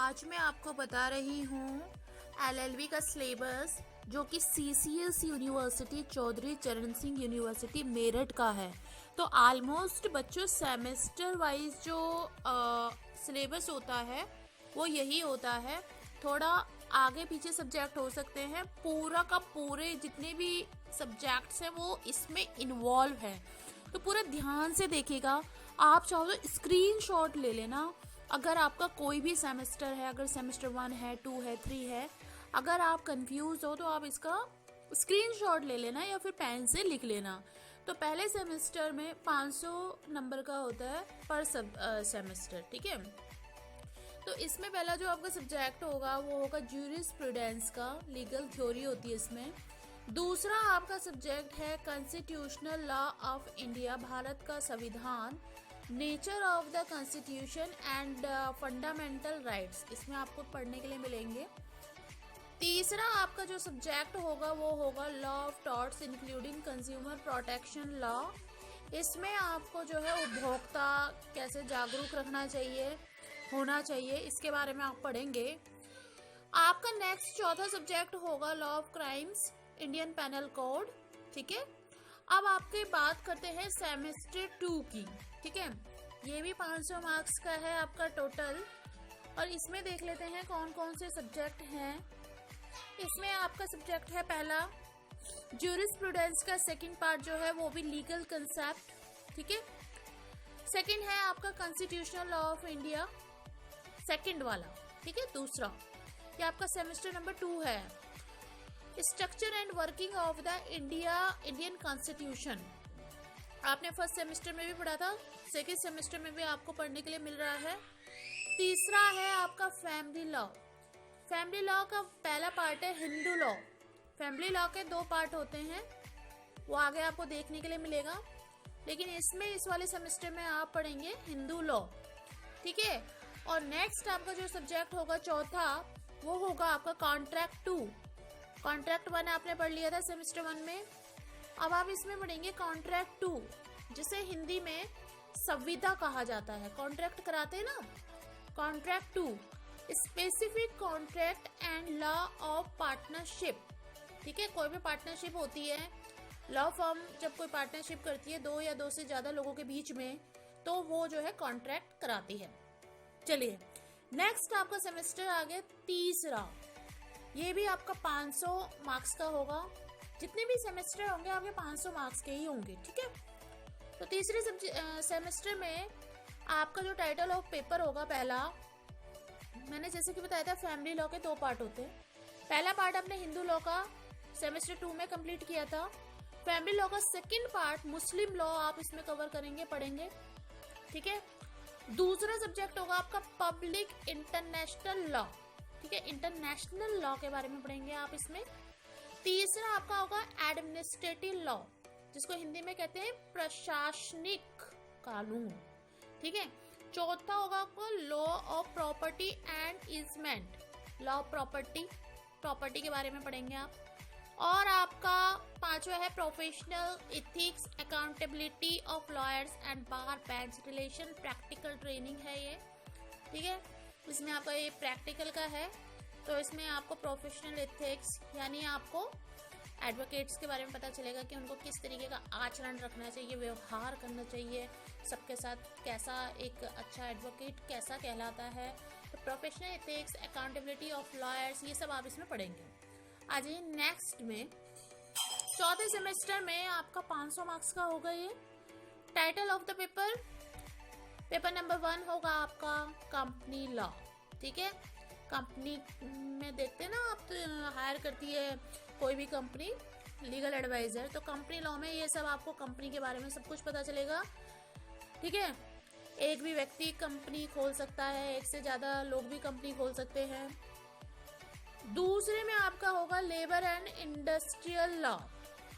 आज मैं आपको बता रही हूँ एलएलबी का सिलेबस जो कि सीसीएस यूनिवर्सिटी चौधरी चरण सिंह यूनिवर्सिटी मेरठ का है। तो ऑलमोस्ट बच्चों सेमेस्टर वाइज जो सिलेबस होता है वो यही होता है। थोड़ा आगे पीछे सब्जेक्ट हो सकते हैं, पूरा का पूरे जितने भी सब्जेक्ट्स हैं वो इसमें इन्वॉल्व है। तो पूरा ध्यान से देखिएगा। आप चाहो तो स्क्रीनशॉट ले लेना। अगर आपका कोई भी सेमेस्टर है, अगर सेमेस्टर 1 है, 2 है, 3 है, अगर आप कंफ्यूज हो तो आप इसका स्क्रीनशॉट ले लेना या फिर पेन से लिख लेना। तो पहले सेमेस्टर में 500 नंबर का होता है पर सेमेस्टर, ठीक है। तो इसमें पहला जो आपका सब्जेक्ट होगा वो होगा ज्यूरिस्प्रूडेंस का, लीगल थ्योरी होती है इसमें। दूसरा आपका सब्जेक्ट है constitutional law of India, Bharat का संविधान, nature of the constitution and fundamental rights, इसमें आपको पढ़ने के लिए मिलेंगे। तीसरा आपका जो सब्जेक्ट होगा वो होगा law of torts including consumer protection law. इसमें आपको जो है उपभोक्ता कैसे जागरूक रखना चाहिए, होना चाहिए, इसके बारे में आप पढ़ेंगे। आपका नेक्स्ट चौथा सब्जेक्ट होगा law of crimes, Indian penal code, ठीक है। अब आपके बात करते हैं सेमेस्टर 2 की, ठीक है। ये भी 500 मार्क्स का है आपका टोटल। और इसमें देख लेते हैं कौन कौन से सब्जेक्ट हैं। इसमें आपका सब्जेक्ट है पहला ज्यूरिस्प्रूडेंस का सेकंड पार्ट जो है वो भी लीगल कंसेप्ट, ठीक है। सेकंड है आपका constitutional law of India, second वाला, ठीक है। दूसरा ये आपका सेमेस्टर नंबर 2 है, structure and working of the Indian constitution. आपने फर्स्ट सेमेस्टर में भी पढ़ा था, सेकंड सेमेस्टर में भी आपको पढ़ने के लिए मिल रहा है। तीसरा है आपका फैमिली लॉ। फैमिली लॉ का पहला पार्ट है हिंदू लॉ। फैमिली लॉ के 2 पार्ट होते हैं, वो आगे आपको देखने के लिए मिलेगा, लेकिन इसमें इस वाले सेमेस्टर में आप पढ़ेंगे हिंदू लॉ, ठीक है। और नेक्स्ट आपका जो सब्जेक्ट होगा चौथा वो होगा आपका कॉन्ट्रैक्ट 2। कॉन्ट्रैक्ट 1 आपने पढ़ लिया था सेमेस्टर 1 में। अब आप इसमें पढ़ेंगे कॉन्ट्रैक्ट 2, जिसे हिंदी में संविदा कहा जाता है। कॉन्ट्रैक्ट कराते हैं ना, contract 2 specific contract and law of partnership, ठीक है। कोई भी पार्टनरशिप होती है, लॉ फर्म जब कोई पार्टनरशिप करती है 2 या 2 से ज्यादा लोगों के बीच में, तो वो जो है कॉन्ट्रैक्ट कराती है। चलिए नेक्स्ट आपका सेमेस्टर आ गया तीसरा। ये भी आपका 500 मार्क्स का होगा। जितने भी सेमेस्टर होंगे आपके 500 मार्क्स के ही होंगे, ठीक है। तो तीसरे सेमेस्टर में आपका जो टाइटल ऑफ पेपर होगा पहला, मैंने जैसे कि बताया था फैमिली लॉ के 2 पार्ट होते हैं। पहला पार्ट आपने हिंदू लॉ का सेमेस्टर 2 में कंप्लीट किया था। फैमिली लॉ का सेकंड पार्ट मुस्लिम लॉ आप इसमें कवर करेंगे, पढ़ेंगे, ठीक है। दूसरा सब्जेक्ट होगा आपका पब्लिक इंटरनेशनल लॉ, ठीक है। इंटरनेशनल लॉ के बारे में पढ़ेंगे आप इसमें। तीसरा आपका होगा एडमिनिस्ट्रेटिव लॉ, जिसको हिंदी में कहते हैं प्रशासनिक कानून, ठीक है। चौथा होगा आपको law of property and easement, law of property के बारे में पढ़ेंगे आप। और आपका पांचवा है professional ethics, accountability of lawyers and bar bench relation, practical training है ये, ठीक है। इसमें आपका ये प्रैक्टिकल का है। तो इसमें आपको प्रोफेशनल एथिक्स यानी आपको एडवोकेट्स के बारे में पता चलेगा कि उनको किस तरीके का आचरण रखना चाहिए, व्यवहार करना चाहिए सबके साथ, कैसा एक अच्छा एडवोकेट कैसा कहलाता है। तो professional ethics, accountability of lawyers, ये सब आप इसमें पढ़ेंगे। आ जाइए नेक्स्ट में, चौथे सेमेस्टर में आपका 500 मार्क्स का होगा ये। Title of the paper, paper number 1 होगा आपका कंपनी लॉ, ठीक है। कंपनी में देखते हैं ना आप, तो हायर करती है कोई भी कंपनी लीगल एडवाइजर, तो कंपनी लॉ में ये सब आपको कंपनी के बारे में सब कुछ पता चलेगा, ठीक है। एक भी व्यक्ति कंपनी खोल सकता है, एक से ज्यादा लोग भी कंपनी खोल सकते हैं। दूसरे में आपका होगा लेबर एंड इंडस्ट्रियल लॉ,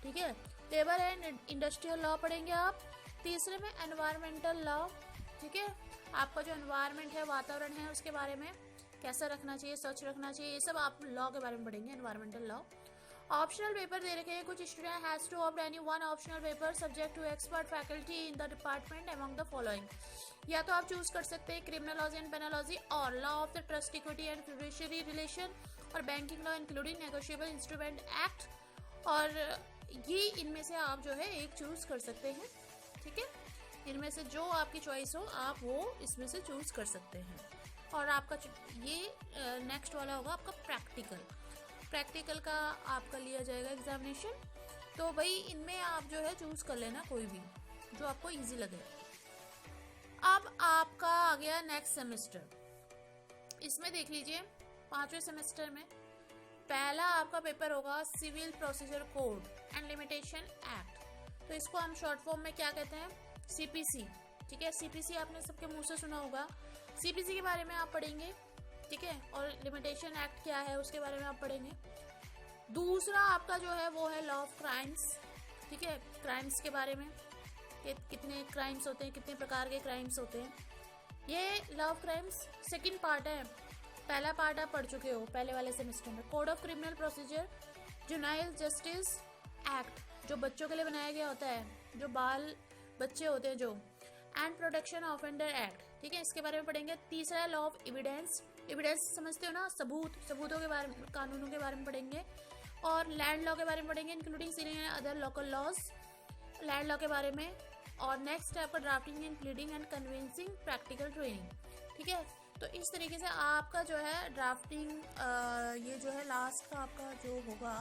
ठीक है। लेबर एंड इंडस्ट्रियल लॉ पढ़ेंगे आप। तीसरे में एनवायरमेंटल लॉ, ठीक है। आपका जो एनवायरमेंट है, वातावरण है, उसके बारे में कैसा रखना चाहिए, स्वच्छ रखना चाहिए, ये सब आप लॉ के बारे में पढ़ेंगे, एनवायरमेंटल लॉ। ऑप्शनल पेपर दे रखे हैं, कुछ student has to opt any one optional paper subject to expert faculty in the department among the following. या तो आप चूज कर सकते हैं क्रिमिनोलॉजी एंड पेनोलॉजी और law of the trust equity and fiduciary relation और banking law including negotiable instrument act, और ये इनमें से आप जो है एक चूज कर सकते हैं। ठीक है, इनमें से जो आपकी चॉइस हो आप वो इसमें से चूज कर सकते हैं। और आपका ये नेक्स्ट वाला होगा आपका प्रैक्टिकल का आपका लिया जाएगा एग्जामिनेशन। तो भाई इनमें आप जो है चूज कर लेना कोई भी जो आपको इजी लगे। अब आपका आ गया नेक्स्ट सेमेस्टर। इसमें देख लीजिए 5वें सेमेस्टर में पहला आपका पेपर होगा civil procedure code and limitation act. तो इसको हम शॉर्ट फॉर्म में क्या कहते हैं, सीपीसी। ठीक है, सीपीसी आपने सबके मुंह से सुना होगा। सीपीसी के बारे में आप पढ़ेंगे। ठीक है, और लिमिटेशन एक्ट क्या है उसके बारे में आप पढ़ेंगे। दूसरा आपका जो है वो है लॉ ऑफ क्राइम्स। ठीक है, क्राइम्स के बारे में कि कितने क्राइम्स होते हैं, कितने प्रकार के क्राइम्स होते हैं, ये law of crimes second part है। पहला पार्ट आप पढ़ चुके हो पहले वाले सेमेस्टर में। Code of criminal procedure, juvenile justice act जो बच्चों के लिए बनाया गया होता है, जो बाल बच्चे होते हैं जो, एंड प्रोटेक्शन ऑफेंडर एक्ट। ठीक है, इसके बारे में पढ़ेंगे। तीसरा है लॉ ऑफ एविडेंस। एविडेंस समझते हो ना, सबूतों के बारे में, कानूनों के बारे में पढ़ेंगे। और लैंड लॉ के बारे में पढ़ेंगे including ceiling and other local laws, land law के बारे में। और नेक्स्ट है आपका drafting and pleading and conveyancing practical training. ठीक है, तो इस तरीके से आपका जो है ड्राफ्टिंग ये जो है लास्ट का आपका जो होगा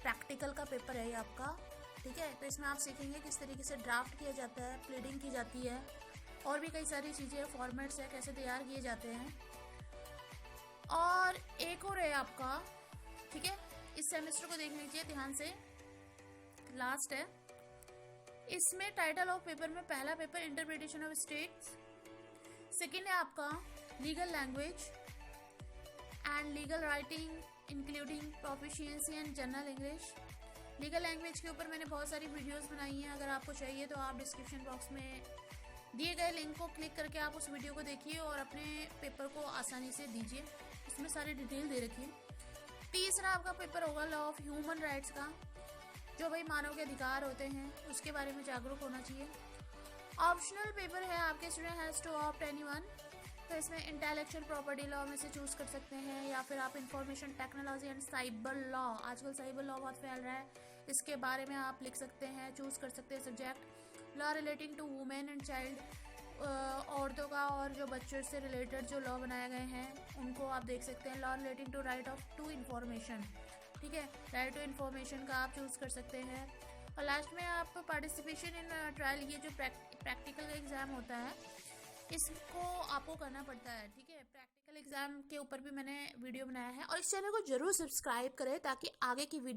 प्रैक्टिकल का पेपर है ये आपका। ठीक है, तो इसमें आप सीखेंगे किस तरीके से ड्राफ्ट किया जाता है, प्लीडिंग की जाती है, और भी कई सारी चीज़ें, फॉर्मेट्स है कैसे तैयार किए जाते हैं। और एक और है आपका, ठीक है, इस सेमेस्टर को देख लीजिए ध्यान से, लास्ट है। इसमें टाइटल ऑफ पेपर में पहला paper interpretation of states, second है आपका legal language and legal writing including proficiency and general English. Legal language के ऊपर मैंने बहुत सारी वीडियोस बनाई हैं, अगर आपको चाहिए तो आप डिस्क्रिप्शन बॉक्स में दिए गए लिंक को क्लिक करके आप उस वीडियो को देखिए और अपने पेपर को आसानी से दीजिए, उसमें सारी डिटेल दे रखी है। तीसरा आपका पेपर होगा लॉ ऑफ ह्यूमन राइट्स का, जो भाई मानव के अधिकार होते हैं उसके बारे में जागरूक होना चाहिए। ऑप्शनल पेपर है आपके, student has to opt any one. तो इसमें इंटेलेक्चुअल प्रॉपर्टी लॉ में से चूज कर सकते हैं, या फिर आप information technology and cyber law, आजकल साइबर लॉ बहुत फैल रहा है, इसके बारे में आप लिख सकते हैं, चूज कर सकते हैं subject. Law relating to women and child, औरतों का और जो बच्चों से रिलेटेड जो लॉ बनाए गए हैं उनको आप देख सकते हैं। Law relating to right of to information, ठीक है, राइट टू इन्फॉर्मेशन का आप चूज कर सकते हैं। और लास्ट में आप पार्टिसिपेशन इन ट्रायल, ये जो प्रैक्टिकल एग्जाम होता है इसको आपको करना पड़ता है। ठीक है, प्रैक्टिकल एग्जाम के ऊपर भी मैंने वीडियो बनाया है, और इस चैनल को जरूर सब्सक्राइब करें ताकि आगे की वीडियो